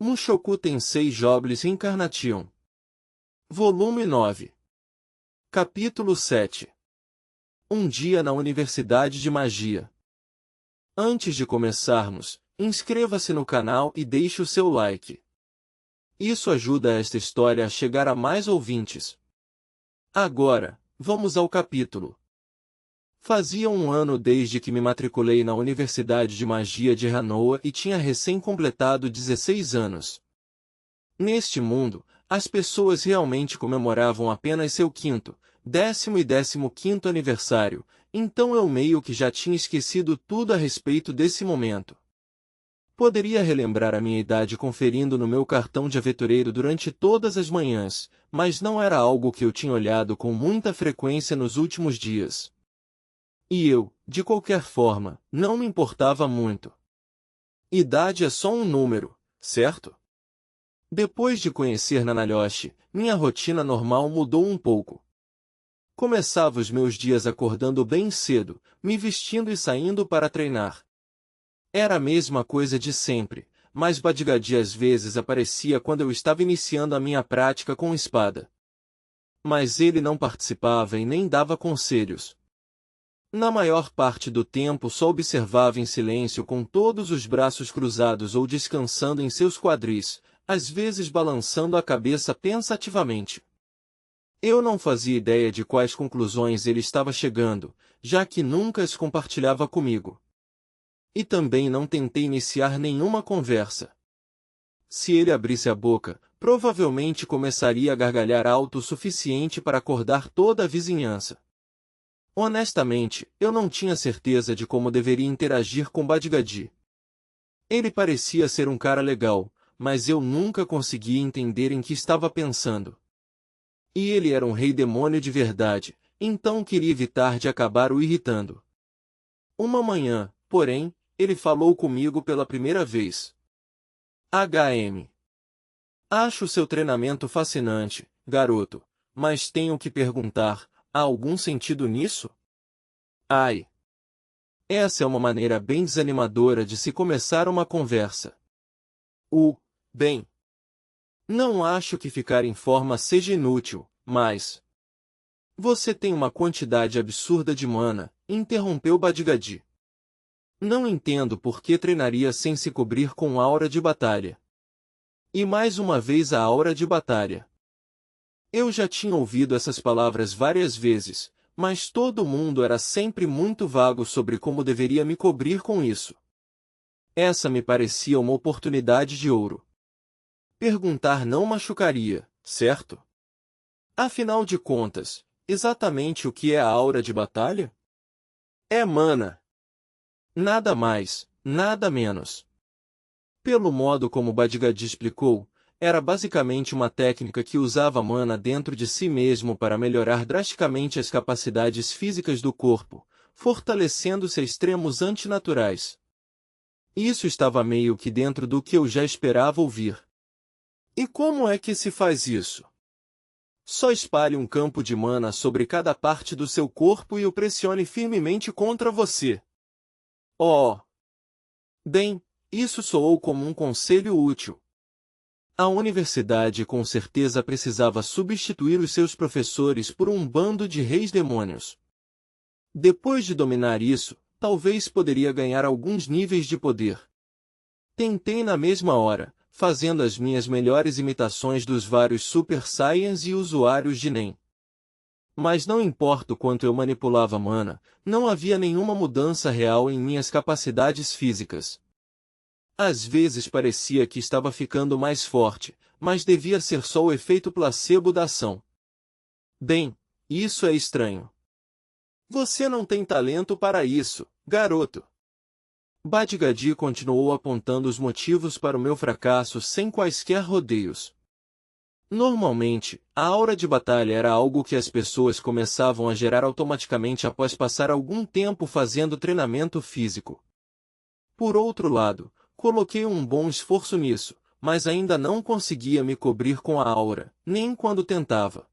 Mushoku Tensei Jobless Reincarnation. Volume 9. Capítulo 7. Um dia na Universidade de Magia. Antes de começarmos, inscreva-se no canal e deixe o seu like. Isso ajuda esta história a chegar a mais ouvintes. Agora, vamos ao capítulo. Fazia um ano desde que me matriculei na Universidade de Magia de Hanoa e tinha recém-completado 16 anos. Neste mundo, as pessoas realmente comemoravam apenas seu quinto, 10º e 15º aniversário, então eu meio que já tinha esquecido tudo a respeito desse momento. Poderia relembrar a minha idade conferindo no meu cartão de aventureiro durante todas as manhãs, mas não era algo que eu tinha olhado com muita frequência nos últimos dias. E eu, de qualquer forma, não me importava muito. Idade é só um número, certo? Depois de conhecer Nanalyoshi, minha rotina normal mudou um pouco. Começava os meus dias acordando bem cedo, me vestindo e saindo para treinar. Era a mesma coisa de sempre, mas Badgadi às vezes aparecia quando eu estava iniciando a minha prática com espada. Mas ele não participava e nem dava conselhos. Na maior parte do tempo só observava em silêncio com todos os braços cruzados ou descansando em seus quadris, às vezes balançando a cabeça pensativamente. Eu não fazia ideia de quais conclusões ele estava chegando, já que nunca as compartilhava comigo. E também não tentei iniciar nenhuma conversa. Se ele abrisse a boca, provavelmente começaria a gargalhar alto o suficiente para acordar toda a vizinhança. Honestamente, eu não tinha certeza de como deveria interagir com Badgadi. Ele parecia ser um cara legal, mas eu nunca conseguia entender em que estava pensando. E ele era um rei demônio de verdade, então queria evitar de acabar o irritando. Uma manhã, porém, ele falou comigo pela primeira vez. HM. Acho seu treinamento fascinante, garoto, mas tenho que perguntar, há algum sentido nisso? Ai. Essa é uma maneira bem desanimadora de se começar uma conversa. Bem. Não acho que ficar em forma seja inútil, mas... Você tem uma quantidade absurda de mana, interrompeu Badgadi. Não entendo por que treinaria sem se cobrir com aura de batalha. E mais uma vez a aura de batalha. Eu já tinha ouvido essas palavras várias vezes, mas todo mundo era sempre muito vago sobre como deveria me cobrir com isso. Essa me parecia uma oportunidade de ouro. Perguntar não machucaria, certo? Afinal de contas, exatamente o que é a aura de batalha? É mana. Nada mais, nada menos. Pelo modo como Badgadi explicou, era basicamente uma técnica que usava mana dentro de si mesmo para melhorar drasticamente as capacidades físicas do corpo, fortalecendo-se a extremos antinaturais. Isso estava meio que dentro do que eu já esperava ouvir. E como é que se faz isso? Só espalhe um campo de mana sobre cada parte do seu corpo e o pressione firmemente contra você. Oh! Bem, isso soou como um conselho útil. A universidade com certeza precisava substituir os seus professores por um bando de reis demônios. Depois de dominar isso, talvez poderia ganhar alguns níveis de poder. Tentei na mesma hora, fazendo as minhas melhores imitações dos vários Super Saiyans e usuários de Nen. Mas não importa o quanto eu manipulava mana, não havia nenhuma mudança real em minhas capacidades físicas. Às vezes parecia que estava ficando mais forte, mas devia ser só o efeito placebo da ação. Bem, isso é estranho. Você não tem talento para isso, garoto. Badgadi continuou apontando os motivos para o meu fracasso sem quaisquer rodeios. Normalmente, a aura de batalha era algo que as pessoas começavam a gerar automaticamente após passar algum tempo fazendo treinamento físico. Por outro lado, coloquei um bom esforço nisso, mas ainda não conseguia me cobrir com a aura, nem quando tentava.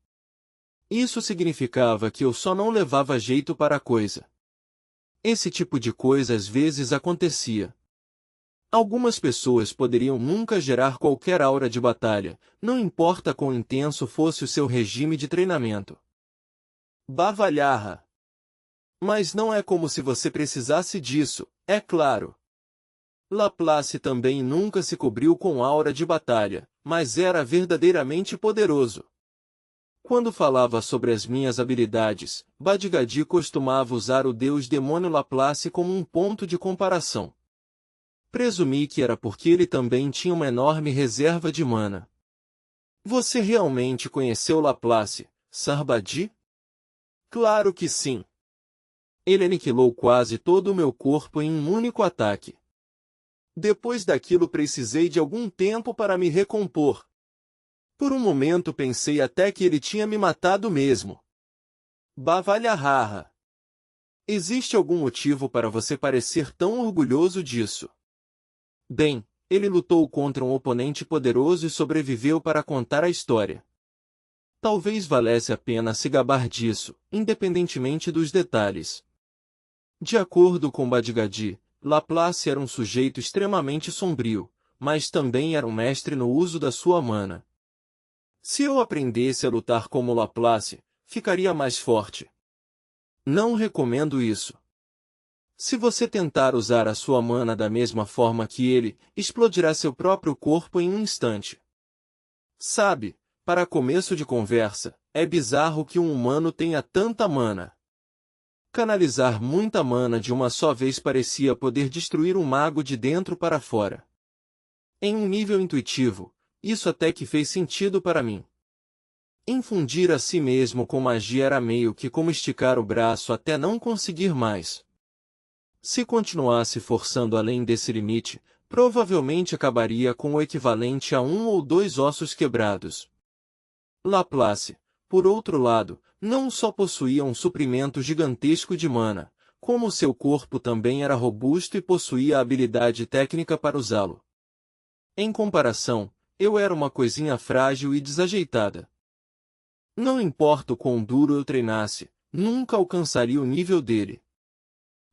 Isso significava que eu só não levava jeito para a coisa. Esse tipo de coisa às vezes acontecia. Algumas pessoas poderiam nunca gerar qualquer aura de batalha, não importa quão intenso fosse o seu regime de treinamento. Bavalharra. Mas não é como se você precisasse disso, é claro. Laplace também nunca se cobriu com aura de batalha, mas era verdadeiramente poderoso. Quando falava sobre as minhas habilidades, Badgadi costumava usar o deus demônio Laplace como um ponto de comparação. Presumi que era porque ele também tinha uma enorme reserva de mana. Você realmente conheceu Laplace, Sarbadi? Claro que sim. Ele aniquilou quase todo o meu corpo em um único ataque. Depois daquilo precisei de algum tempo para me recompor. Por um momento pensei até que ele tinha me matado mesmo. Bavalharra. Existe algum motivo para você parecer tão orgulhoso disso? Bem, ele lutou contra um oponente poderoso e sobreviveu para contar a história. Talvez valesse a pena se gabar disso, independentemente dos detalhes. De acordo com Badgadi, Laplace era um sujeito extremamente sombrio, mas também era um mestre no uso da sua mana. Se eu aprendesse a lutar como Laplace, ficaria mais forte. Não recomendo isso. Se você tentar usar a sua mana da mesma forma que ele, explodirá seu próprio corpo em um instante. Sabe, para começo de conversa, é bizarro que um humano tenha tanta mana. Canalizar muita mana de uma só vez parecia poder destruir um mago de dentro para fora. Em um nível intuitivo, isso até que fez sentido para mim. Infundir a si mesmo com magia era meio que como esticar o braço até não conseguir mais. Se continuasse forçando além desse limite, provavelmente acabaria com o equivalente a 1 ou 2 ossos quebrados. Laplace, por outro lado, não só possuía um suprimento gigantesco de mana, como seu corpo também era robusto e possuía a habilidade técnica para usá-lo. Em comparação, eu era uma coisinha frágil e desajeitada. Não importa o quão duro eu treinasse, nunca alcançaria o nível dele.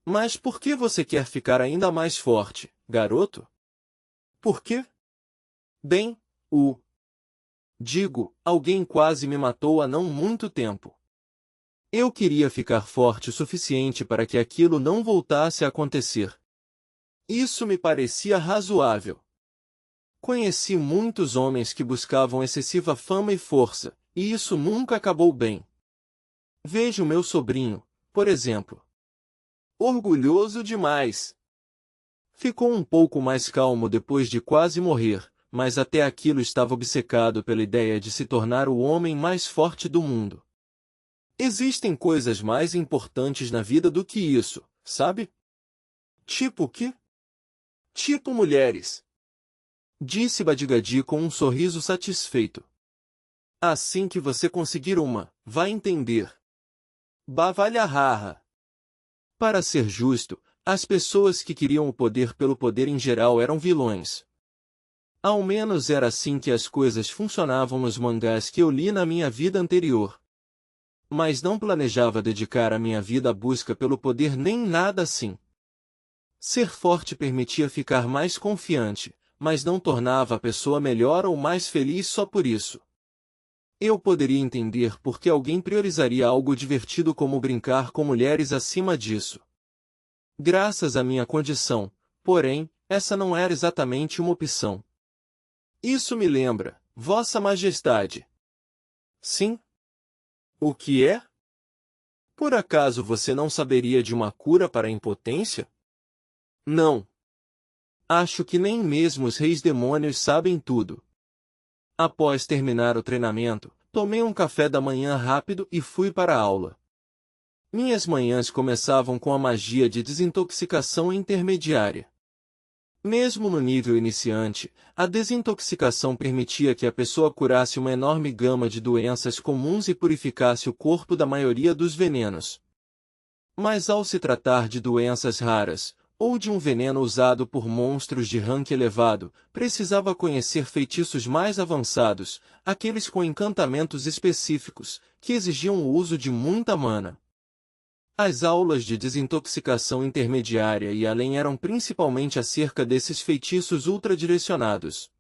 Mas por que você quer ficar ainda mais forte, garoto? Por quê? Bem, alguém quase me matou há não muito tempo. Eu queria ficar forte o suficiente para que aquilo não voltasse a acontecer. Isso me parecia razoável. Conheci muitos homens que buscavam excessiva fama e força, e isso nunca acabou bem. Veja o meu sobrinho, por exemplo. Orgulhoso demais. Ficou um pouco mais calmo depois de quase morrer, mas até aquilo estava obcecado pela ideia de se tornar o homem mais forte do mundo. Existem coisas mais importantes na vida do que isso, sabe? Tipo o quê? Tipo mulheres. Disse Badgadi com um sorriso satisfeito. Assim que você conseguir uma, vai entender. Bavalharra. Para ser justo, as pessoas que queriam o poder pelo poder em geral eram vilões. Ao menos era assim que as coisas funcionavam nos mangás que eu li na minha vida anterior. Mas não planejava dedicar a minha vida à busca pelo poder nem nada assim. Ser forte permitia ficar mais confiante, mas não tornava a pessoa melhor ou mais feliz só por isso. Eu poderia entender por que alguém priorizaria algo divertido como brincar com mulheres acima disso. Graças à minha condição, porém, essa não era exatamente uma opção. Isso me lembra, Vossa Majestade. Sim? O que é? Por acaso você não saberia de uma cura para a impotência? Não. Acho que nem mesmo os reis demônios sabem tudo. Após terminar o treinamento, tomei um café da manhã rápido e fui para a aula. Minhas manhãs começavam com a magia de desintoxicação intermediária. Mesmo no nível iniciante, a desintoxicação permitia que a pessoa curasse uma enorme gama de doenças comuns e purificasse o corpo da maioria dos venenos. Mas ao se tratar de doenças raras, ou de um veneno usado por monstros de rank elevado, precisava conhecer feitiços mais avançados, aqueles com encantamentos específicos, que exigiam o uso de muita mana. As aulas de desintoxicação intermediária e além eram principalmente acerca desses feitiços ultradirecionados.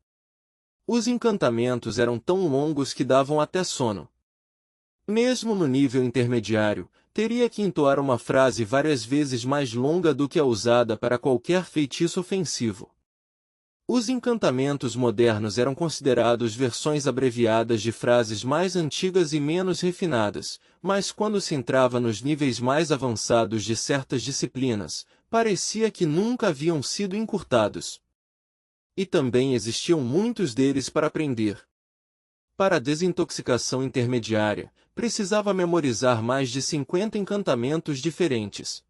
Os encantamentos eram tão longos que davam até sono. Mesmo no nível intermediário, teria que entoar uma frase várias vezes mais longa do que a usada para qualquer feitiço ofensivo. Os encantamentos modernos eram considerados versões abreviadas de frases mais antigas e menos refinadas, mas quando se entrava nos níveis mais avançados de certas disciplinas, parecia que nunca haviam sido encurtados. E também existiam muitos deles para aprender. Para a desintoxicação intermediária, precisava memorizar mais de 50 encantamentos diferentes.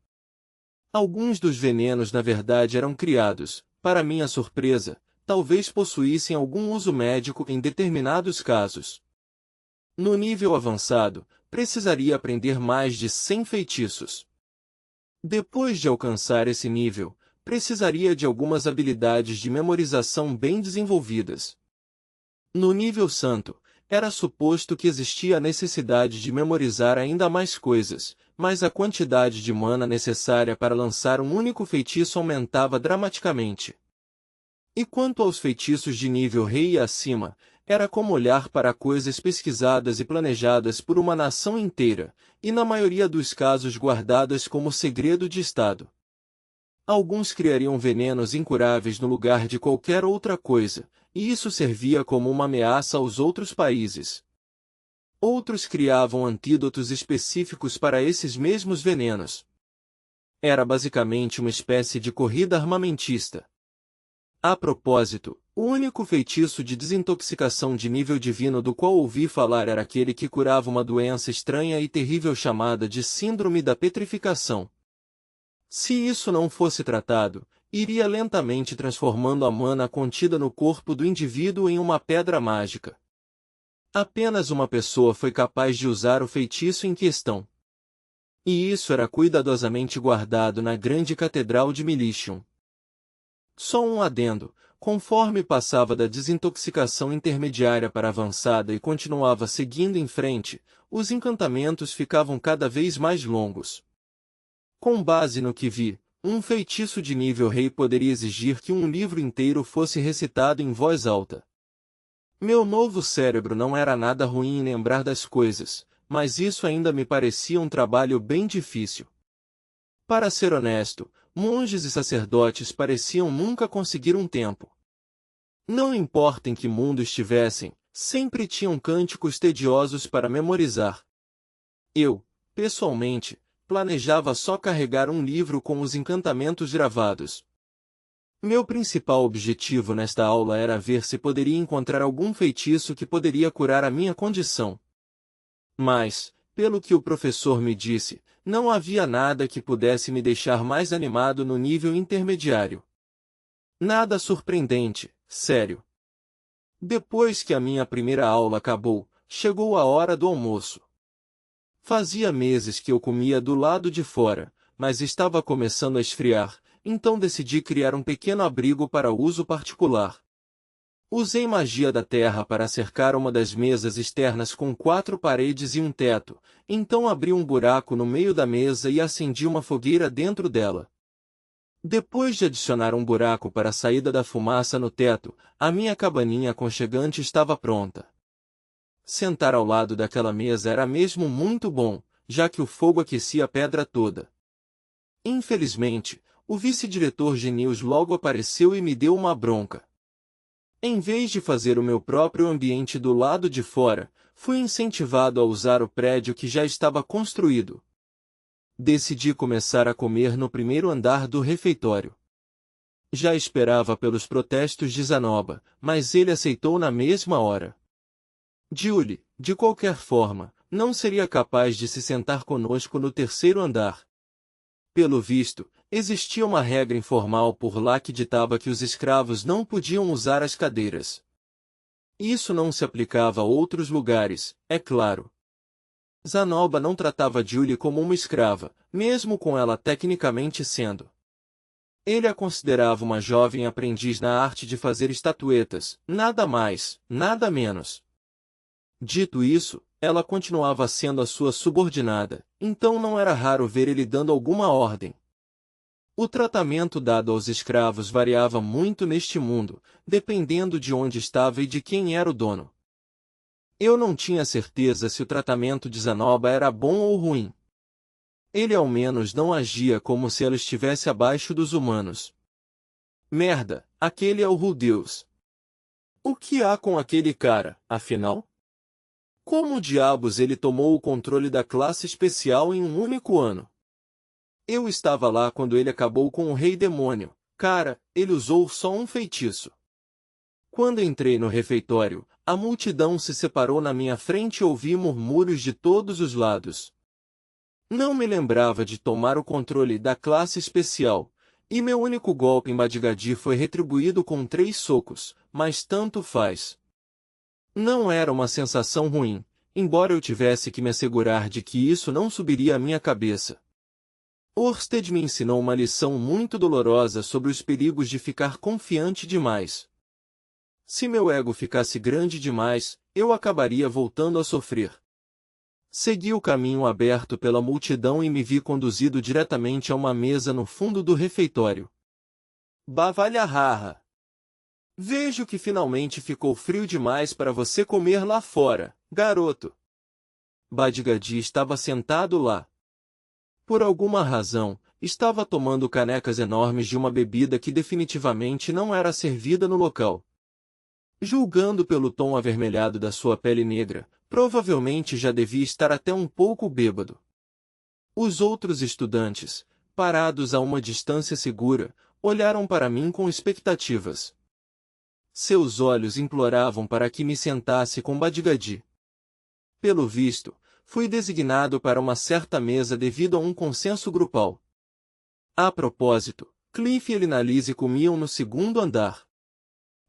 Alguns dos venenos na verdade eram criados, para minha surpresa, talvez possuíssem algum uso médico em determinados casos. No nível avançado, precisaria aprender mais de 100 feitiços. Depois de alcançar esse nível, precisaria de algumas habilidades de memorização bem desenvolvidas. No nível santo, era suposto que existia a necessidade de memorizar ainda mais coisas, mas a quantidade de mana necessária para lançar um único feitiço aumentava dramaticamente. E quanto aos feitiços de nível rei e acima, era como olhar para coisas pesquisadas e planejadas por uma nação inteira, e na maioria dos casos guardadas como segredo de Estado. Alguns criariam venenos incuráveis no lugar de qualquer outra coisa, e isso servia como uma ameaça aos outros países. Outros criavam antídotos específicos para esses mesmos venenos. Era basicamente uma espécie de corrida armamentista. A propósito, o único feitiço de desintoxicação de nível divino do qual ouvi falar era aquele que curava uma doença estranha e terrível chamada de Síndrome da Petrificação. Se isso não fosse tratado, iria lentamente transformando a mana contida no corpo do indivíduo em uma pedra mágica. Apenas uma pessoa foi capaz de usar o feitiço em questão. E isso era cuidadosamente guardado na grande catedral de Militium. Só um adendo, conforme passava da desintoxicação intermediária para avançada e continuava seguindo em frente, os encantamentos ficavam cada vez mais longos. Com base no que vi, um feitiço de nível rei poderia exigir que um livro inteiro fosse recitado em voz alta. Meu novo cérebro não era nada ruim em lembrar das coisas, mas isso ainda me parecia um trabalho bem difícil. Para ser honesto, monges e sacerdotes pareciam nunca conseguir um tempo. Não importa em que mundo estivessem, sempre tinham cânticos tediosos para memorizar. Eu, pessoalmente, planejava só carregar um livro com os encantamentos gravados. Meu principal objetivo nesta aula era ver se poderia encontrar algum feitiço que poderia curar a minha condição. Mas, pelo que o professor me disse, não havia nada que pudesse me deixar mais animado no nível intermediário. Nada surpreendente, sério. Depois que a minha primeira aula acabou, chegou a hora do almoço. Fazia meses que eu comia do lado de fora, mas estava começando a esfriar, então decidi criar um pequeno abrigo para uso particular. Usei magia da terra para cercar uma das mesas externas com 4 paredes e um teto, então abri um buraco no meio da mesa e acendi uma fogueira dentro dela. Depois de adicionar um buraco para a saída da fumaça no teto, a minha cabaninha aconchegante estava pronta. Sentar ao lado daquela mesa era mesmo muito bom, já que o fogo aquecia a pedra toda. Infelizmente, o vice-diretor Genius logo apareceu e me deu uma bronca. Em vez de fazer o meu próprio ambiente do lado de fora, fui incentivado a usar o prédio que já estava construído. Decidi começar a comer no primeiro andar do refeitório. Já esperava pelos protestos de Zanoba, mas ele aceitou na mesma hora. Julie, de qualquer forma, não seria capaz de se sentar conosco no terceiro andar. Pelo visto, existia uma regra informal por lá que ditava que os escravos não podiam usar as cadeiras. Isso não se aplicava a outros lugares, é claro. Zanoba não tratava Julie como uma escrava, mesmo com ela tecnicamente sendo. Ele a considerava uma jovem aprendiz na arte de fazer estatuetas, nada mais, nada menos. Dito isso, ela continuava sendo a sua subordinada, então não era raro ver ele dando alguma ordem. O tratamento dado aos escravos variava muito neste mundo, dependendo de onde estava e de quem era o dono. Eu não tinha certeza se o tratamento de Zanoba era bom ou ruim. Ele ao menos não agia como se ela estivesse abaixo dos humanos. Merda, aquele é o Rudeus. O que há com aquele cara, afinal? Como diabos ele tomou o controle da classe especial em um único ano? Eu estava lá quando ele acabou com o Rei Demônio. Cara, ele usou só um feitiço. Quando entrei no refeitório, a multidão se separou na minha frente e ouvi murmúrios de todos os lados. Não me lembrava de tomar o controle da classe especial, e meu único golpe em Badgadi foi retribuído com 3 socos, mas tanto faz. Não era uma sensação ruim, embora eu tivesse que me assegurar de que isso não subiria à minha cabeça. Orsted me ensinou uma lição muito dolorosa sobre os perigos de ficar confiante demais. Se meu ego ficasse grande demais, eu acabaria voltando a sofrer. Segui o caminho aberto pela multidão e me vi conduzido diretamente a uma mesa no fundo do refeitório. Bavalharra! Vejo que finalmente ficou frio demais para você comer lá fora, garoto. Badgadi estava sentado lá. Por alguma razão, estava tomando canecas enormes de uma bebida que definitivamente não era servida no local. Julgando pelo tom avermelhado da sua pele negra, provavelmente já devia estar até um pouco bêbado. Os outros estudantes, parados a uma distância segura, olharam para mim com expectativas. Seus olhos imploravam para que me sentasse com Badgadi. Pelo visto, fui designado para uma certa mesa devido a um consenso grupal. A propósito, Cliff e Elinalise comiam no segundo andar.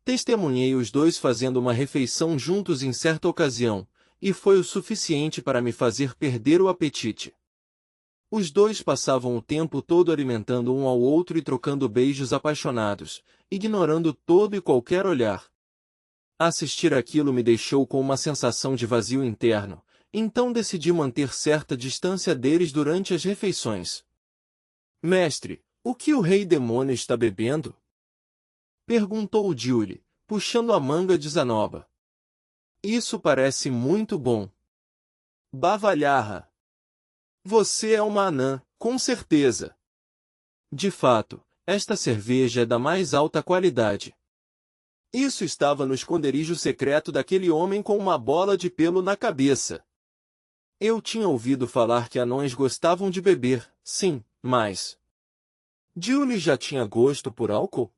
Testemunhei os dois fazendo uma refeição juntos em certa ocasião, e foi o suficiente para me fazer perder o apetite. Os dois passavam o tempo todo alimentando um ao outro e trocando beijos apaixonados, ignorando todo e qualquer olhar. Assistir aquilo me deixou com uma sensação de vazio interno, então decidi manter certa distância deles durante as refeições. Mestre, o que o Rei Demônio está bebendo? Perguntou Julie, puxando a manga de Zanoba. Isso parece muito bom. Bavalharra! Você é uma anã, com certeza. De fato, esta cerveja é da mais alta qualidade. Isso estava no esconderijo secreto daquele homem com uma bola de pelo na cabeça. Eu tinha ouvido falar que anões gostavam de beber, sim, mas... Julie já tinha gosto por álcool?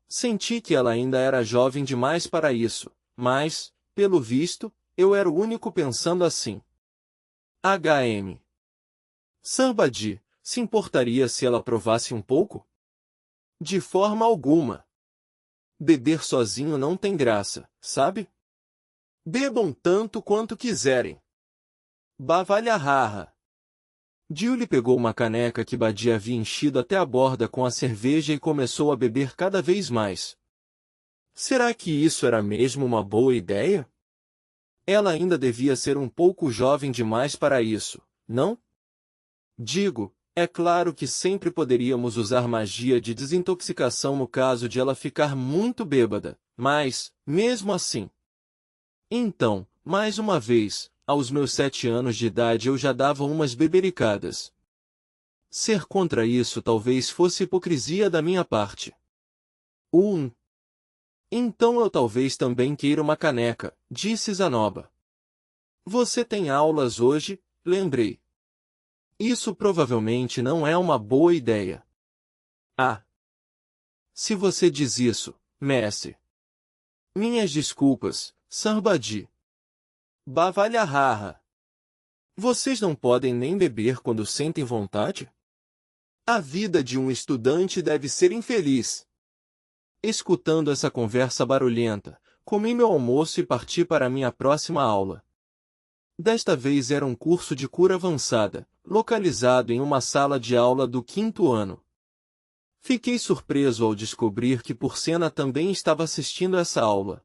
Senti que ela ainda era jovem demais para isso, mas, pelo visto, eu era o único pensando assim. HM. Sambadi, se importaria se ela provasse um pouco? De forma alguma. Beber sozinho não tem graça, sabe? Bebam tanto quanto quiserem. Bavalharra. Julie pegou uma caneca que Badi havia enchido até a borda com a cerveja e começou a beber cada vez mais. Será que isso era mesmo uma boa ideia? Ela ainda devia ser um pouco jovem demais para isso, não? Digo, é claro que sempre poderíamos usar magia de desintoxicação no caso de ela ficar muito bêbada, mas, mesmo assim... Então, mais uma vez, aos meus 7 anos de idade eu já dava umas bebericadas. Ser contra isso talvez fosse hipocrisia da minha parte. Então eu talvez também queira uma caneca, disse Zanoba. Você tem aulas hoje, lembrei. Isso provavelmente não é uma boa ideia. Ah! Se você diz isso, mestre. Minhas desculpas, Sambadi. Bavalharra. Vocês não podem nem beber quando sentem vontade? A vida de um estudante deve ser infeliz. Escutando essa conversa barulhenta, comi meu almoço e parti para minha próxima aula. Desta vez era um curso de cura avançada, localizado em uma sala de aula do 5º ano. Fiquei surpreso ao descobrir que Porcena também estava assistindo essa aula.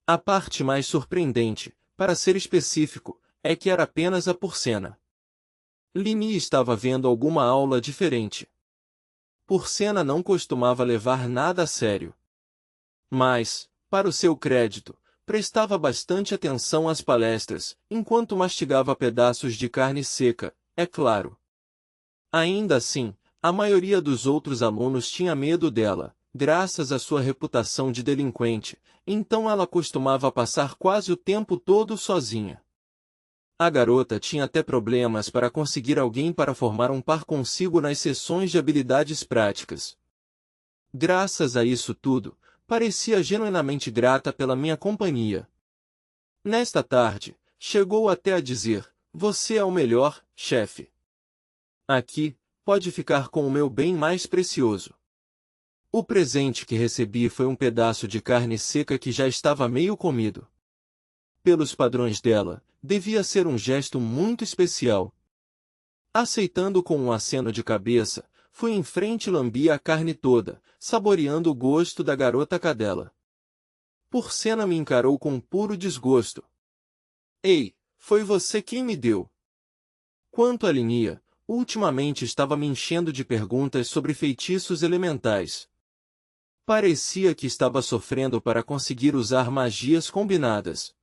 A parte mais surpreendente, para ser específico, é que era apenas a Porcena. Linia estava vendo alguma aula diferente. Porcena não costumava levar nada a sério. Mas, para o seu crédito, prestava bastante atenção às palestras, enquanto mastigava pedaços de carne seca, é claro. Ainda assim, a maioria dos outros alunos tinha medo dela, graças à sua reputação de delinquente, então ela costumava passar quase o tempo todo sozinha. A garota tinha até problemas para conseguir alguém para formar um par consigo nas sessões de habilidades práticas. Graças a isso tudo, parecia genuinamente grata pela minha companhia. Nesta tarde, chegou até a dizer: "Você é o melhor, chefe. Aqui, pode ficar com o meu bem mais precioso." O presente que recebi foi um pedaço de carne seca que já estava meio comido. Pelos padrões dela, devia ser um gesto muito especial. Aceitando com um aceno de cabeça, fui em frente e lambi a carne toda, saboreando o gosto da garota cadela. Porcena me encarou com puro desgosto. "Ei, foi você quem me deu." Quanto a Linia, ultimamente estava me enchendo de perguntas sobre feitiços elementais. Parecia que estava sofrendo para conseguir usar magias combinadas.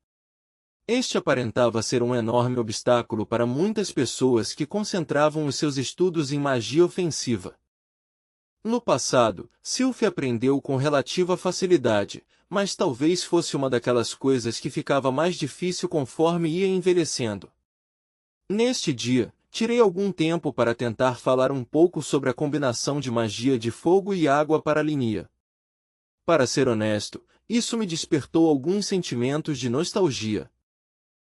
Este aparentava ser um enorme obstáculo para muitas pessoas que concentravam os seus estudos em magia ofensiva. No passado, Sylphie aprendeu com relativa facilidade, mas talvez fosse uma daquelas coisas que ficava mais difícil conforme ia envelhecendo. Neste dia, tirei algum tempo para tentar falar um pouco sobre a combinação de magia de fogo e água para Linia. Para ser honesto, isso me despertou alguns sentimentos de nostalgia.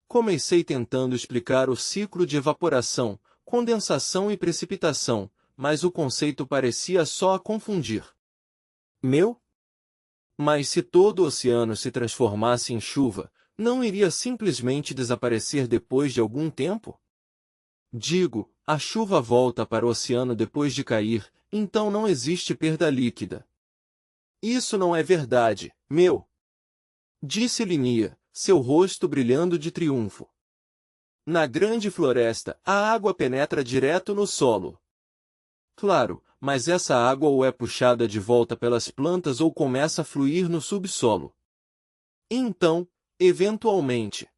Comecei tentando explicar o ciclo de evaporação, condensação e precipitação, mas o conceito parecia só a confundir. Mas se todo o oceano se transformasse em chuva, não iria simplesmente desaparecer depois de algum tempo? Digo, a chuva volta para o oceano depois de cair, então não existe perda líquida. Isso não é verdade, disse Linia, seu rosto brilhando de triunfo. Na grande floresta, a água penetra direto no solo. Claro, mas essa água ou é puxada de volta pelas plantas ou começa a fluir no subsolo. Então, eventualmente.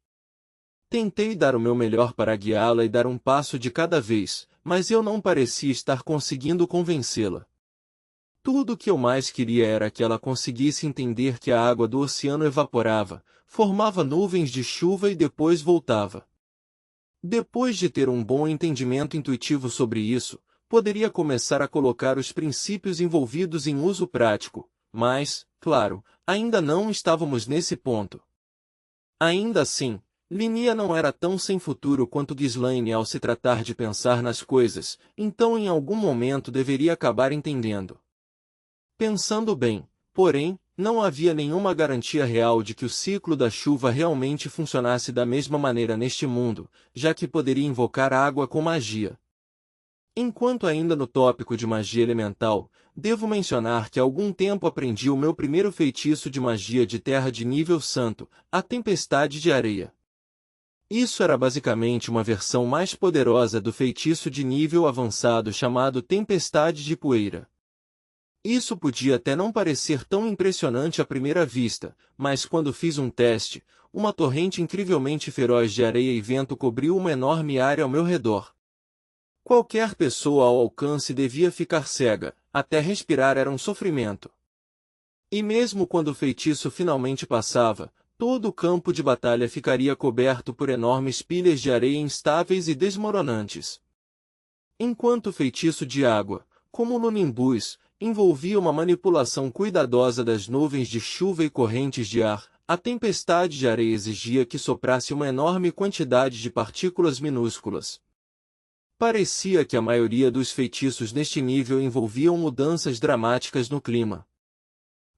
Tentei dar o meu melhor para guiá-la e dar um passo de cada vez, mas eu não parecia estar conseguindo convencê-la. Tudo o que eu mais queria era que ela conseguisse entender que a água do oceano evaporava, formava nuvens de chuva e depois voltava. Depois de ter um bom entendimento intuitivo sobre isso, poderia começar a colocar os princípios envolvidos em uso prático, mas, claro, ainda não estávamos nesse ponto. Ainda assim, Linia não era tão sem futuro quanto Ghislaine ao se tratar de pensar nas coisas, então em algum momento deveria acabar entendendo. Pensando bem, porém, não havia nenhuma garantia real de que o ciclo da chuva realmente funcionasse da mesma maneira neste mundo, já que poderia invocar água com magia. Enquanto ainda no tópico de magia elemental, devo mencionar que há algum tempo aprendi o meu primeiro feitiço de magia de terra de nível santo, a Tempestade de Areia. Isso era basicamente uma versão mais poderosa do feitiço de nível avançado chamado Tempestade de Poeira. Isso podia até não parecer tão impressionante à primeira vista, mas quando fiz um teste, uma torrente incrivelmente feroz de areia e vento cobriu uma enorme área ao meu redor. Qualquer pessoa ao alcance devia ficar cega, até respirar era um sofrimento. E mesmo quando o feitiço finalmente passava, todo o campo de batalha ficaria coberto por enormes pilhas de areia instáveis e desmoronantes. Enquanto o feitiço de água, como no Nimbus, envolvia uma manipulação cuidadosa das nuvens de chuva e correntes de ar, a tempestade de areia exigia que soprasse uma enorme quantidade de partículas minúsculas. Parecia que a maioria dos feitiços neste nível envolviam mudanças dramáticas no clima.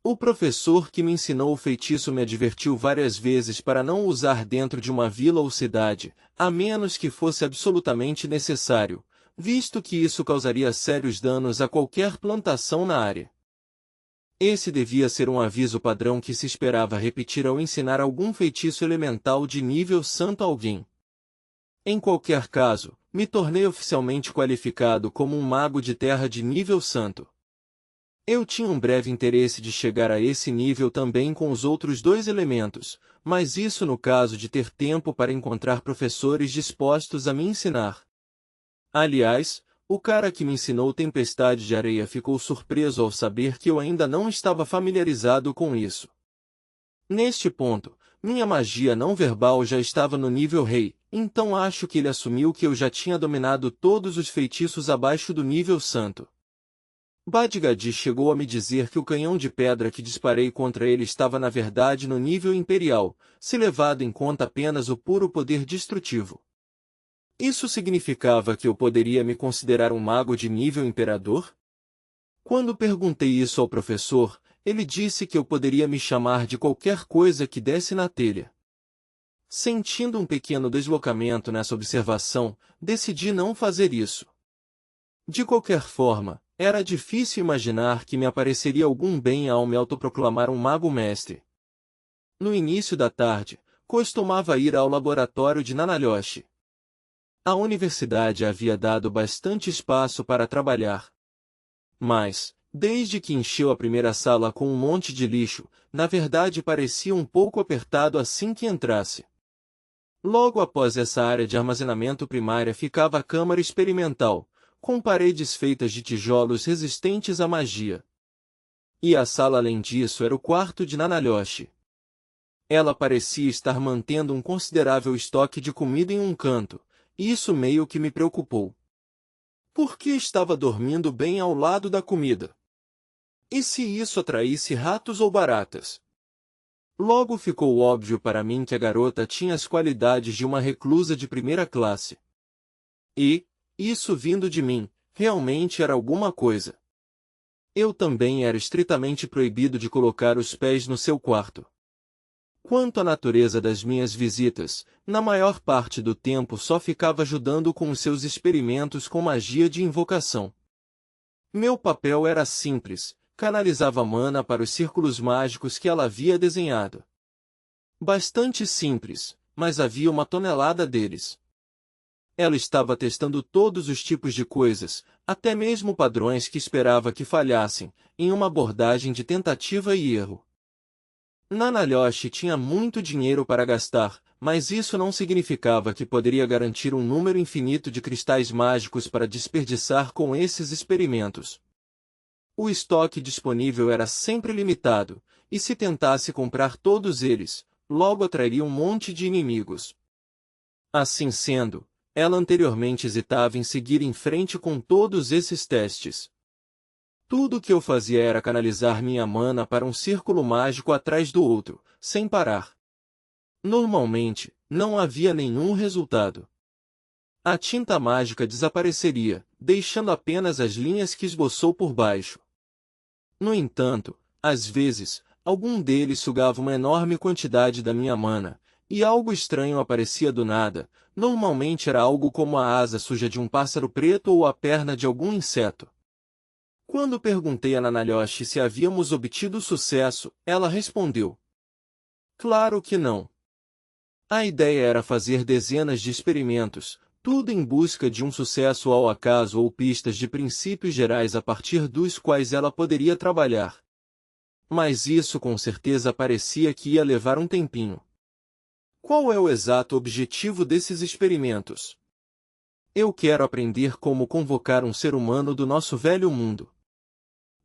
O professor que me ensinou o feitiço me advertiu várias vezes para não usar dentro de uma vila ou cidade, a menos que fosse absolutamente necessário, visto que isso causaria sérios danos a qualquer plantação na área. Esse devia ser um aviso padrão que se esperava repetir ao ensinar algum feitiço elemental de nível santo a alguém. Em qualquer caso, me tornei oficialmente qualificado como um mago de terra de nível santo. Eu tinha um breve interesse de chegar a esse nível também com os outros dois elementos, mas isso no caso de ter tempo para encontrar professores dispostos a me ensinar. Aliás, o cara que me ensinou Tempestade de Areia ficou surpreso ao saber que eu ainda não estava familiarizado com isso. Neste ponto, minha magia não verbal já estava no nível rei, então acho que ele assumiu que eu já tinha dominado todos os feitiços abaixo do nível santo. Badgadi chegou a me dizer que o canhão de pedra que disparei contra ele estava na verdade no nível imperial, se levado em conta apenas o puro poder destrutivo. Isso significava que eu poderia me considerar um mago de nível imperador? Quando perguntei isso ao professor, ele disse que eu poderia me chamar de qualquer coisa que desse na telha. Sentindo um pequeno deslocamento nessa observação, decidi não fazer isso. De qualquer forma, era difícil imaginar que me apareceria algum bem ao me autoproclamar um mago-mestre. No início da tarde, costumava ir ao laboratório de Nanalhoshi. A universidade havia dado bastante espaço para trabalhar. Mas, desde que encheu a primeira sala com um monte de lixo, na verdade parecia um pouco apertado assim que entrasse. Logo após essa área de armazenamento primária ficava a câmara experimental, com paredes feitas de tijolos resistentes à magia. E a sala além disso era o quarto de Nanalhoshi. Ela parecia estar mantendo um considerável estoque de comida em um canto, e isso meio que me preocupou. Por que estava dormindo bem ao lado da comida? E se isso atraísse ratos ou baratas? Logo ficou óbvio para mim que a garota tinha as qualidades de uma reclusa de primeira classe. E, isso vindo de mim, realmente era alguma coisa. Eu também era estritamente proibido de colocar os pés no seu quarto. Quanto à natureza das minhas visitas, na maior parte do tempo só ficava ajudando com os seus experimentos com magia de invocação. Meu papel era simples, canalizava mana para os círculos mágicos que ela havia desenhado. Bastante simples, mas havia uma tonelada deles. Ela estava testando todos os tipos de coisas, até mesmo padrões que esperava que falhassem, em uma abordagem de tentativa e erro. Nanalhoshi tinha muito dinheiro para gastar, mas isso não significava que poderia garantir um número infinito de cristais mágicos para desperdiçar com esses experimentos. O estoque disponível era sempre limitado, e se tentasse comprar todos eles, logo atrairia um monte de inimigos. Assim sendo, ela anteriormente hesitava em seguir em frente com todos esses testes. Tudo o que eu fazia era canalizar minha mana para um círculo mágico atrás do outro, sem parar. Normalmente, não havia nenhum resultado. A tinta mágica desapareceria, deixando apenas as linhas que esboçou por baixo. No entanto, às vezes, algum deles sugava uma enorme quantidade da minha mana, e algo estranho aparecia do nada. Normalmente era algo como a asa suja de um pássaro preto ou a perna de algum inseto. Quando perguntei a Nanalhoshi se havíamos obtido sucesso, ela respondeu: claro que não. A ideia era fazer dezenas de experimentos, tudo em busca de um sucesso ao acaso ou pistas de princípios gerais a partir dos quais ela poderia trabalhar. Mas isso com certeza parecia que ia levar um tempinho. Qual é o exato objetivo desses experimentos? Eu quero aprender como convocar um ser humano do nosso velho mundo.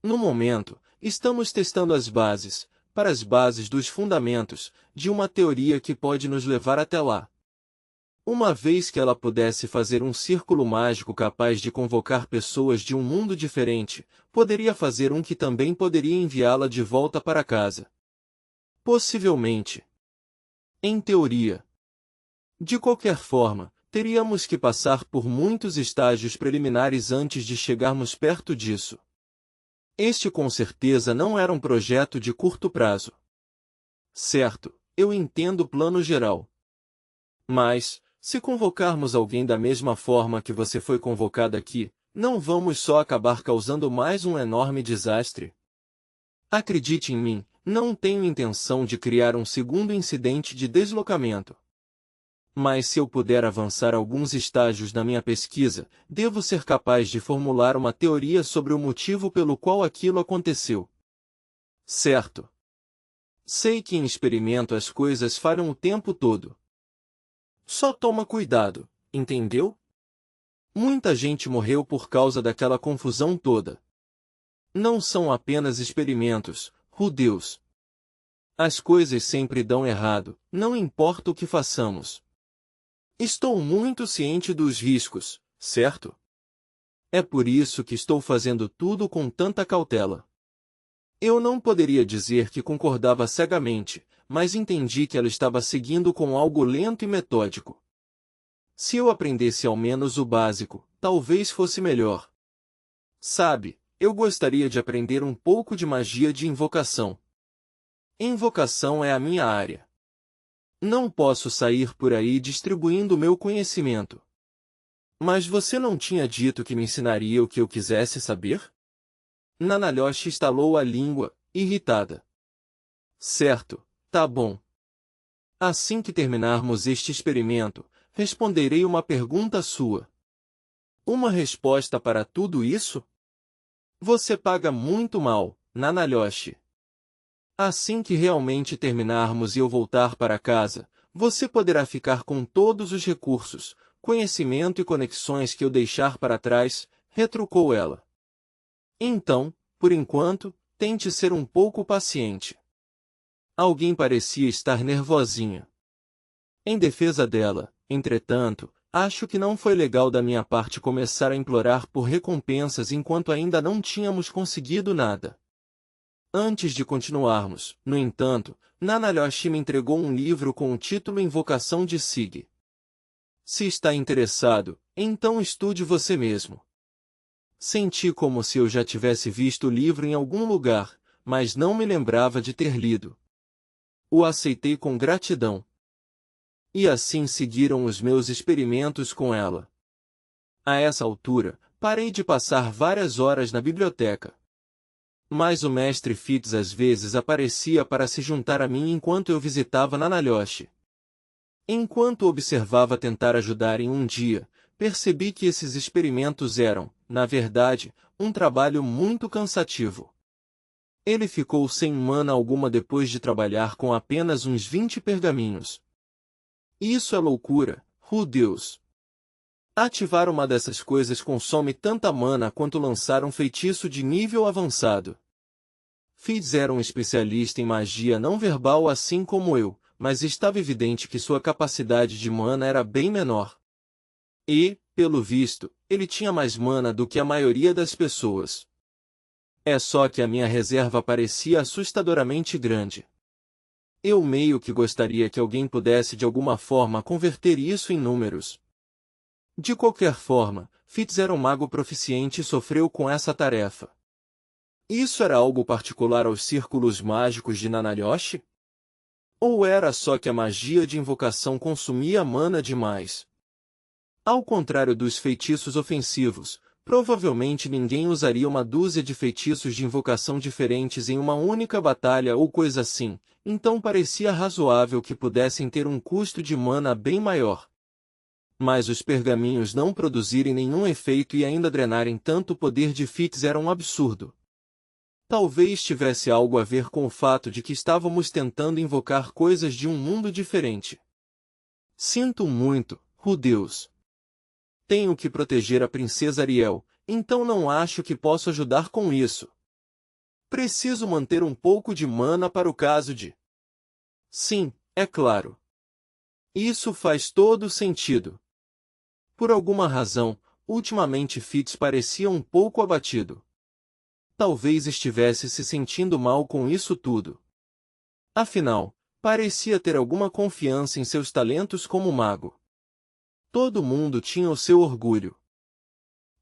No momento, estamos testando as bases, para as bases dos fundamentos, de uma teoria que pode nos levar até lá. Uma vez que ela pudesse fazer um círculo mágico capaz de convocar pessoas de um mundo diferente, poderia fazer um que também poderia enviá-la de volta para casa. Possivelmente. Em teoria. De qualquer forma, teríamos que passar por muitos estágios preliminares antes de chegarmos perto disso. Este com certeza não era um projeto de curto prazo. Certo, eu entendo o plano geral. Mas, se convocarmos alguém da mesma forma que você foi convocado aqui, não vamos só acabar causando mais um enorme desastre? Acredite em mim, não tenho intenção de criar um segundo incidente de deslocamento. Mas se eu puder avançar alguns estágios na minha pesquisa, devo ser capaz de formular uma teoria sobre o motivo pelo qual aquilo aconteceu. Certo. Sei que em experimento as coisas falham o tempo todo. Só toma cuidado, entendeu? Muita gente morreu por causa daquela confusão toda. Não são apenas experimentos, Deus. As coisas sempre dão errado, não importa o que façamos. Estou muito ciente dos riscos, certo? É por isso que estou fazendo tudo com tanta cautela. Eu não poderia dizer que concordava cegamente, mas entendi que ela estava seguindo com algo lento e metódico. Se eu aprendesse ao menos o básico, talvez fosse melhor. Sabe, eu gostaria de aprender um pouco de magia de invocação. Invocação é a minha área. Não posso sair por aí distribuindo meu conhecimento. Mas você não tinha dito que me ensinaria o que eu quisesse saber? Nanalhosh estalou a língua, irritada. Certo, tá bom. Assim que terminarmos este experimento, responderei uma pergunta sua. Uma resposta para tudo isso? Você paga muito mal, Nanalhosh. Assim que realmente terminarmos e eu voltar para casa, você poderá ficar com todos os recursos, conhecimento e conexões que eu deixar para trás, retrucou ela. Então, por enquanto, tente ser um pouco paciente. Alguém parecia estar nervosinha. Em defesa dela, entretanto, acho que não foi legal da minha parte começar a implorar por recompensas enquanto ainda não tínhamos conseguido nada. Antes de continuarmos, no entanto, Nanalhosh me entregou um livro com o título Invocação de Sig. Se está interessado, então estude você mesmo. Senti como se eu já tivesse visto o livro em algum lugar, mas não me lembrava de ter lido. O aceitei com gratidão. E assim seguiram os meus experimentos com ela. A essa altura, parei de passar várias horas na biblioteca. Mas o mestre Fitz às vezes aparecia para se juntar a mim enquanto eu visitava Nanalhosh. Enquanto observava tentar ajudar em um dia, percebi que esses experimentos eram, na verdade, um trabalho muito cansativo. Ele ficou sem mana alguma depois de trabalhar com apenas uns 20 pergaminhos. Isso é loucura, Deus! Ativar uma dessas coisas consome tanta mana quanto lançar um feitiço de nível avançado. Fitz era um especialista em magia não verbal assim como eu, mas estava evidente que sua capacidade de mana era bem menor. E, pelo visto, ele tinha mais mana do que a maioria das pessoas. É só que a minha reserva parecia assustadoramente grande. Eu meio que gostaria que alguém pudesse de alguma forma converter isso em números. De qualquer forma, Fitz era um mago proficiente e sofreu com essa tarefa. Isso era algo particular aos círculos mágicos de Nanalhosh? Ou era só que a magia de invocação consumia mana demais? Ao contrário dos feitiços ofensivos, provavelmente ninguém usaria uma dúzia de feitiços de invocação diferentes em uma única batalha ou coisa assim, então parecia razoável que pudessem ter um custo de mana bem maior. Mas os pergaminhos não produzirem nenhum efeito e ainda drenarem tanto poder de Fitz era um absurdo. Talvez tivesse algo a ver com o fato de que estávamos tentando invocar coisas de um mundo diferente. Sinto muito, Deus. Tenho que proteger a princesa Ariel, então não acho que posso ajudar com isso. Preciso manter um pouco de mana para o caso de... Sim, é claro. Isso faz todo sentido. Por alguma razão, ultimamente Fitz parecia um pouco abatido. Talvez estivesse se sentindo mal com isso tudo. Afinal, parecia ter alguma confiança em seus talentos como mago. Todo mundo tinha o seu orgulho.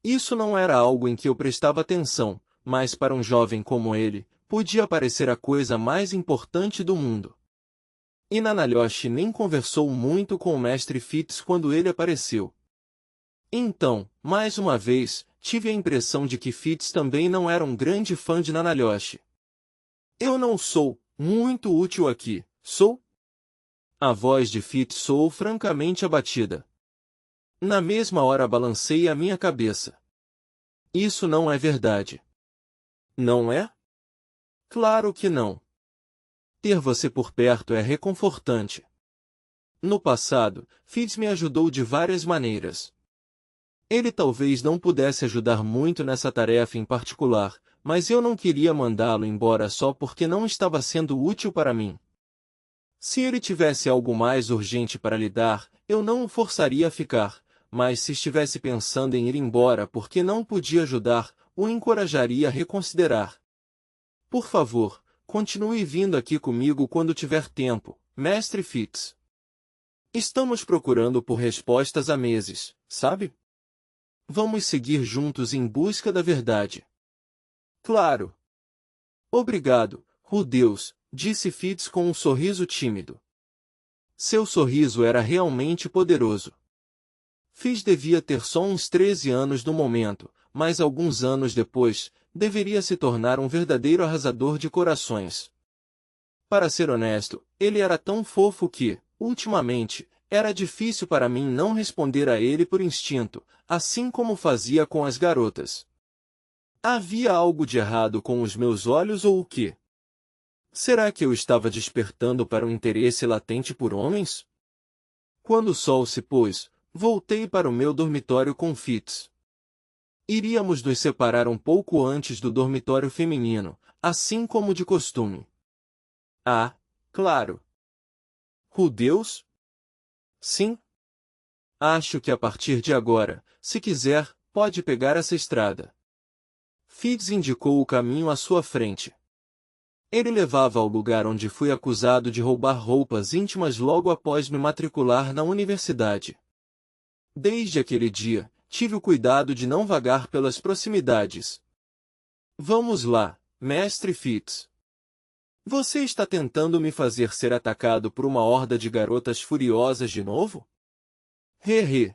Isso não era algo em que eu prestava atenção, mas para um jovem como ele, podia parecer a coisa mais importante do mundo. E Nanalhosh nem conversou muito com o mestre Fitz quando ele apareceu. Então, mais uma vez, tive a impressão de que Fitz também não era um grande fã de Nanalhosh. Eu não sou muito útil aqui, sou? A voz de Fitz soou francamente abatida. Na mesma hora balancei a minha cabeça. Isso não é verdade. Não é? Claro que não. Ter você por perto é reconfortante. No passado, Fitz me ajudou de várias maneiras. Ele talvez não pudesse ajudar muito nessa tarefa em particular, mas eu não queria mandá-lo embora só porque não estava sendo útil para mim. Se ele tivesse algo mais urgente para lidar, eu não o forçaria a ficar, mas se estivesse pensando em ir embora porque não podia ajudar, o encorajaria a reconsiderar. Por favor, continue vindo aqui comigo quando tiver tempo, Mestre Fitz. Estamos procurando por respostas há meses, sabe? Vamos seguir juntos em busca da verdade. Claro. Obrigado, Deus, disse Fitz com um sorriso tímido. Seu sorriso era realmente poderoso. Fitz devia ter só uns 13 anos no momento, mas alguns anos depois, deveria se tornar um verdadeiro arrasador de corações. Para ser honesto, ele era tão fofo que, ultimamente, era difícil para mim não responder a ele por instinto, assim como fazia com as garotas. Havia algo de errado com os meus olhos ou o quê? Será que eu estava despertando para um interesse latente por homens? Quando o sol se pôs, voltei para o meu dormitório com Fitz. Iríamos nos separar um pouco antes do dormitório feminino, assim como de costume. Ah, claro. Deus? Sim. Acho que a partir de agora, se quiser, pode pegar essa estrada. Fitz indicou o caminho à sua frente. Ele levava ao lugar onde fui acusado de roubar roupas íntimas logo após me matricular na universidade. Desde aquele dia, tive o cuidado de não vagar pelas proximidades. Vamos lá, Mestre Fitz. Você está tentando me fazer ser atacado por uma horda de garotas furiosas de novo? Hehe.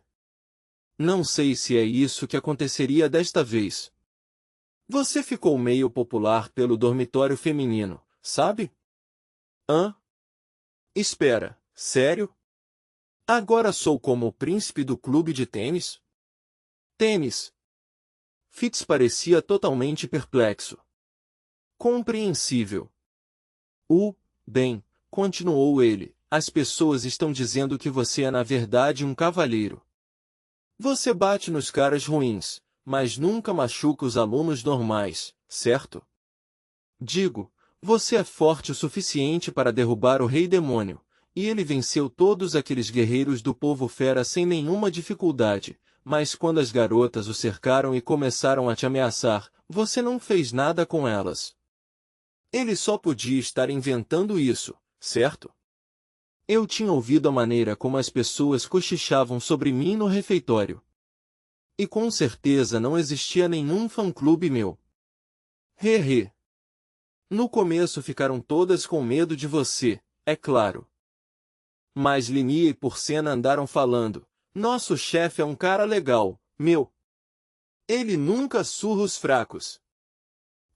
Não sei se é isso que aconteceria desta vez. Você ficou meio popular pelo dormitório feminino, sabe? Hã? Espera, sério? Agora sou como o príncipe do clube de tênis? Tênis? Fitz parecia totalmente perplexo. Compreensível. Bem, continuou ele, as pessoas estão dizendo que você é na verdade um cavalheiro. Você bate nos caras ruins, mas nunca machuca os alunos normais, certo? Digo, você é forte o suficiente para derrubar o Rei Demônio, e ele venceu todos aqueles guerreiros do povo fera sem nenhuma dificuldade, mas quando as garotas o cercaram e começaram a te ameaçar, você não fez nada com elas. Ele só podia estar inventando isso, certo? Eu tinha ouvido a maneira como as pessoas cochichavam sobre mim no refeitório. E com certeza não existia nenhum fã-clube meu. Hehe. No começo ficaram todas com medo de você, é claro. Mas Linia e Porcena andaram falando, nosso chefe é um cara legal, meu. Ele nunca surra os fracos.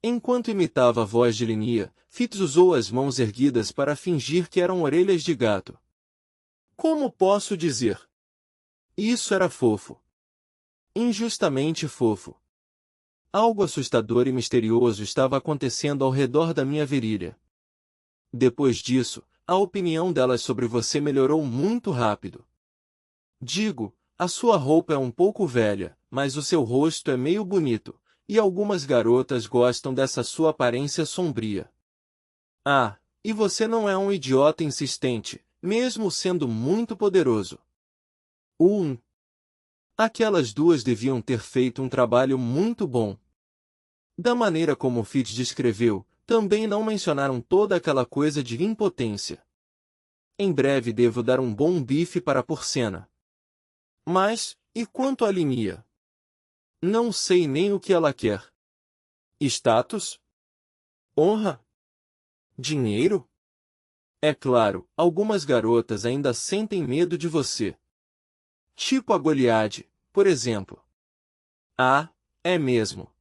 Enquanto imitava a voz de Linia, Fitz usou as mãos erguidas para fingir que eram orelhas de gato. Como posso dizer? Isso era fofo. Injustamente fofo. Algo assustador e misterioso estava acontecendo ao redor da minha virilha. Depois disso, a opinião delas sobre você melhorou muito rápido. Digo, a sua roupa é um pouco velha, mas o seu rosto é meio bonito, e algumas garotas gostam dessa sua aparência sombria. Ah, e você não é um idiota insistente, mesmo sendo muito poderoso. Aquelas duas deviam ter feito um trabalho muito bom. Da maneira como Fitz descreveu, também não mencionaram toda aquela coisa de impotência. Em breve devo dar um bom bife para a Porcena. Mas, e quanto a Linia? Não sei nem o que ela quer. Status? Honra? Dinheiro? É claro, algumas garotas ainda sentem medo de você. Tipo a Goliade, por exemplo. Ah, é mesmo.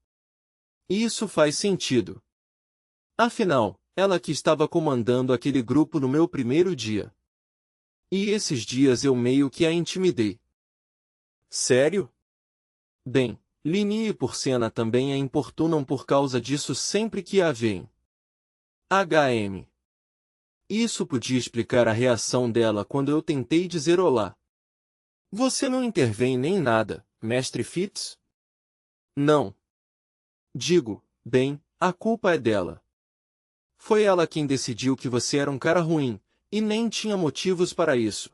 Isso faz sentido. Afinal, ela que estava comandando aquele grupo no meu primeiro dia. E esses dias eu meio que a intimidei. Sério? Bem, Lini e Porcena também a importunam por causa disso sempre que a veem. HM. Isso podia explicar a reação dela quando eu tentei dizer olá. Você não intervém nem nada, Mestre Fitz? Não. Digo, bem, a culpa é dela. Foi ela quem decidiu que você era um cara ruim, e nem tinha motivos para isso.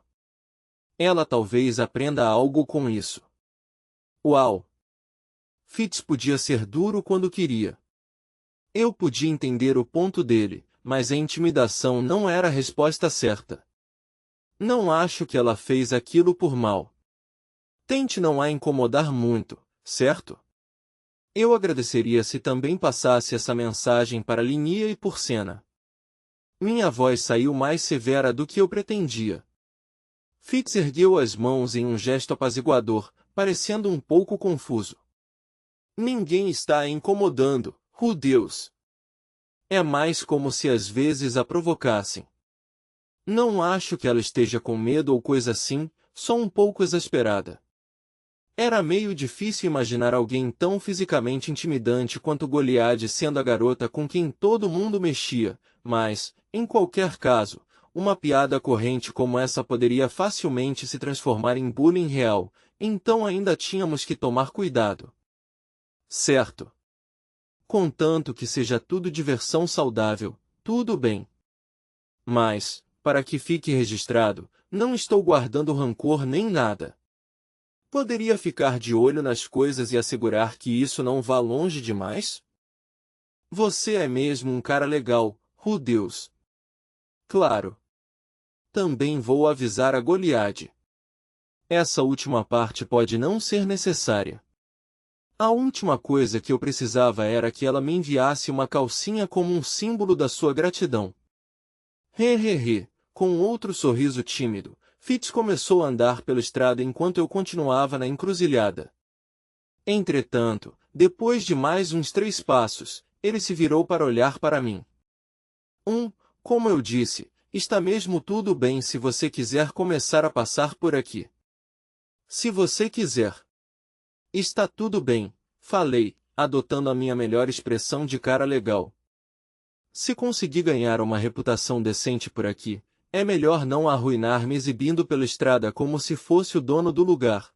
Ela talvez aprenda algo com isso. Uau! Fitz podia ser duro quando queria. Eu podia entender o ponto dele, mas a intimidação não era a resposta certa. Não acho que ela fez aquilo por mal. Tente não a incomodar muito, certo? Eu agradeceria se também passasse essa mensagem para Linia e Porcena. Minha voz saiu mais severa do que eu pretendia. Fitz ergueu as mãos em um gesto apaziguador, parecendo um pouco confuso. Ninguém está a incomodando, Deus. É mais como se às vezes a provocassem. Não acho que ela esteja com medo ou coisa assim, só um pouco exasperada. Era meio difícil imaginar alguém tão fisicamente intimidante quanto Goliade sendo a garota com quem todo mundo mexia, mas, em qualquer caso, uma piada corrente como essa poderia facilmente se transformar em bullying real, então ainda tínhamos que tomar cuidado. Certo. Contanto que seja tudo diversão saudável, tudo bem. Mas, para que fique registrado, não estou guardando rancor nem nada. Poderia ficar de olho nas coisas e assegurar que isso não vá longe demais? Você é mesmo um cara legal, Deus. Claro. Também vou avisar a Goliade. Essa última parte pode não ser necessária. A última coisa que eu precisava era que ela me enviasse uma calcinha como um símbolo da sua gratidão. Hehehe, com outro sorriso tímido, Fitz começou a andar pela estrada enquanto eu continuava na encruzilhada. Entretanto, depois de mais uns 3 passos, ele se virou para olhar para mim. Como eu disse, está mesmo tudo bem se você quiser começar a passar por aqui. Se você quiser. Está tudo bem, falei, adotando a minha melhor expressão de cara legal. Se conseguir ganhar uma reputação decente por aqui, é melhor não a arruinar me exibindo pela estrada como se fosse o dono do lugar.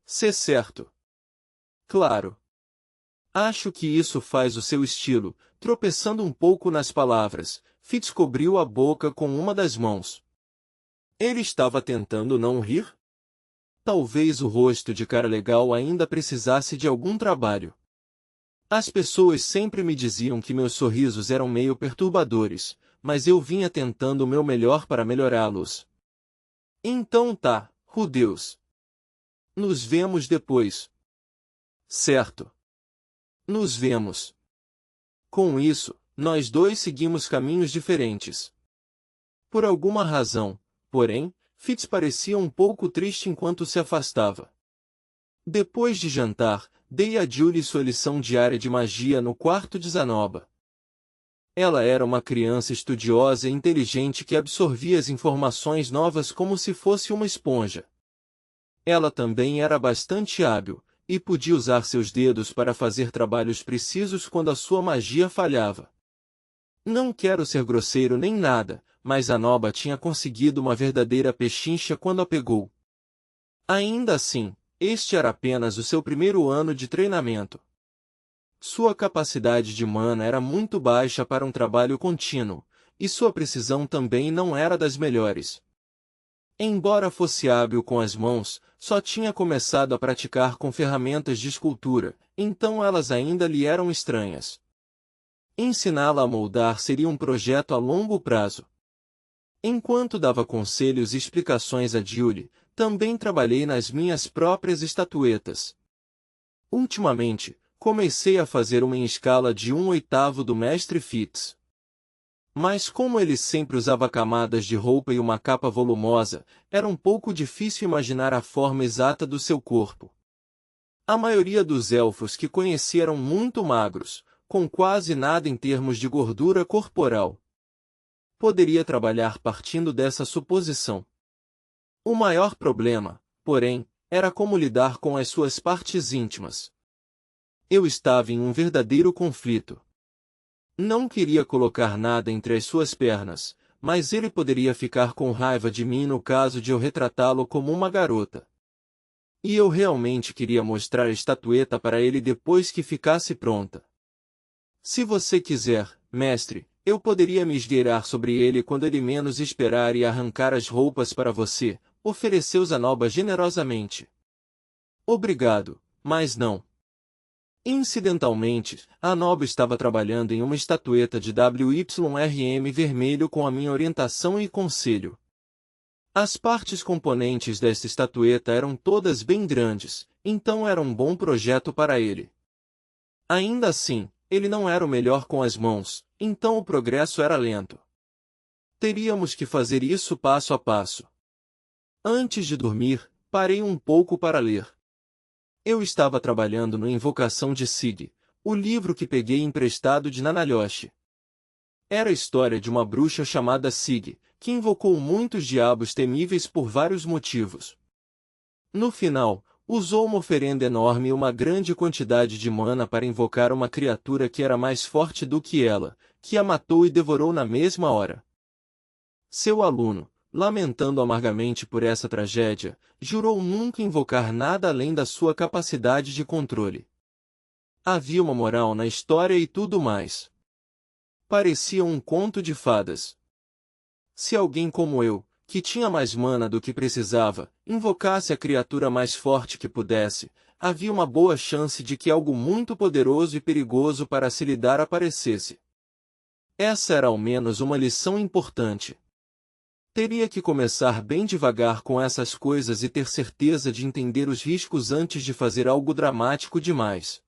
Se certo. Claro. Acho que isso faz o seu estilo, tropeçando um pouco nas palavras, Fitz cobriu a boca com uma das mãos. Ele estava tentando não rir? Talvez o rosto de cara legal ainda precisasse de algum trabalho. As pessoas sempre me diziam que meus sorrisos eram meio perturbadores, mas eu vinha tentando o meu melhor para melhorá-los. Então tá, Deus. Nos vemos depois. Certo. Nos vemos. Com isso, nós dois seguimos caminhos diferentes. Por alguma razão, porém, Fitz parecia um pouco triste enquanto se afastava. Depois de jantar, dei a Julie sua lição diária de magia no quarto de Zanoba. Ela era uma criança estudiosa e inteligente que absorvia as informações novas como se fosse uma esponja. Ela também era bastante hábil, e podia usar seus dedos para fazer trabalhos precisos quando a sua magia falhava. Não quero ser grosseiro nem nada, mas Zanoba tinha conseguido uma verdadeira pechincha quando a pegou. Ainda assim, este era apenas o seu primeiro ano de treinamento. Sua capacidade de mana era muito baixa para um trabalho contínuo, e sua precisão também não era das melhores. Embora fosse hábil com as mãos, só tinha começado a praticar com ferramentas de escultura, então elas ainda lhe eram estranhas. Ensiná-la a moldar seria um projeto a longo prazo. Enquanto dava conselhos e explicações a Julie, também trabalhei nas minhas próprias estatuetas. Ultimamente, comecei a fazer uma em escala de 1/8 do Mestre Fitz. Mas como ele sempre usava camadas de roupa e uma capa volumosa, era um pouco difícil imaginar a forma exata do seu corpo. A maioria dos elfos que conheci eram muito magros, com quase nada em termos de gordura corporal. Poderia trabalhar partindo dessa suposição. O maior problema, porém, era como lidar com as suas partes íntimas. Eu estava em um verdadeiro conflito. Não queria colocar nada entre as suas pernas, mas ele poderia ficar com raiva de mim no caso de eu retratá-lo como uma garota. E eu realmente queria mostrar a estatueta para ele depois que ficasse pronta. Se você quiser, mestre, eu poderia me esgueirar sobre ele quando ele menos esperar e arrancar as roupas para você, ofereceu Zanoba generosamente. Obrigado, mas não. Incidentalmente, Zanoba estava trabalhando em uma estatueta de WYRM vermelho com a minha orientação e conselho. As partes componentes desta estatueta eram todas bem grandes, então era um bom projeto para ele. Ainda assim, ele não era o melhor com as mãos, então o progresso era lento. Teríamos que fazer isso passo a passo. Antes de dormir, parei um pouco para ler. Eu estava trabalhando no Invocação de Sig, o livro que peguei emprestado de Nanalyoshi. Era a história de uma bruxa chamada Sig, que invocou muitos diabos temíveis por vários motivos. No final, usou uma oferenda enorme e uma grande quantidade de mana para invocar uma criatura que era mais forte do que ela, que a matou e devorou na mesma hora. Seu aluno, lamentando amargamente por essa tragédia, jurou nunca invocar nada além da sua capacidade de controle. Havia uma moral na história e tudo mais. Parecia um conto de fadas. Se alguém como eu, que tinha mais mana do que precisava, invocasse a criatura mais forte que pudesse, havia uma boa chance de que algo muito poderoso e perigoso para se lidar aparecesse. Essa era ao menos uma lição importante. Teria que começar bem devagar com essas coisas e ter certeza de entender os riscos antes de fazer algo dramático demais.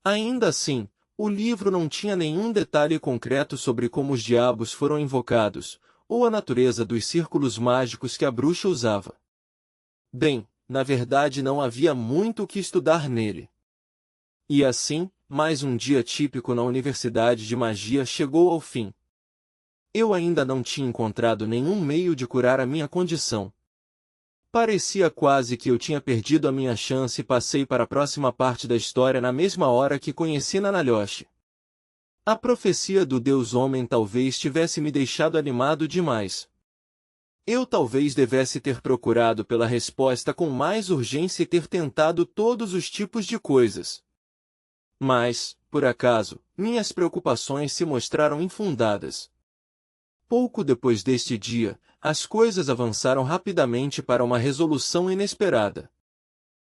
Ainda assim, o livro não tinha nenhum detalhe concreto sobre como os diabos foram invocados, ou a natureza dos círculos mágicos que a bruxa usava. Bem, na verdade não havia muito o que estudar nele. E assim, mais um dia típico na Universidade de Magia chegou ao fim. Eu ainda não tinha encontrado nenhum meio de curar a minha condição. Parecia quase que eu tinha perdido a minha chance e passei para a próxima parte da história na mesma hora que conheci Nanalyoshi. A profecia do Deus Homem talvez tivesse me deixado animado demais. Eu talvez devesse ter procurado pela resposta com mais urgência e ter tentado todos os tipos de coisas. Mas, por acaso, minhas preocupações se mostraram infundadas. Pouco depois deste dia, as coisas avançaram rapidamente para uma resolução inesperada.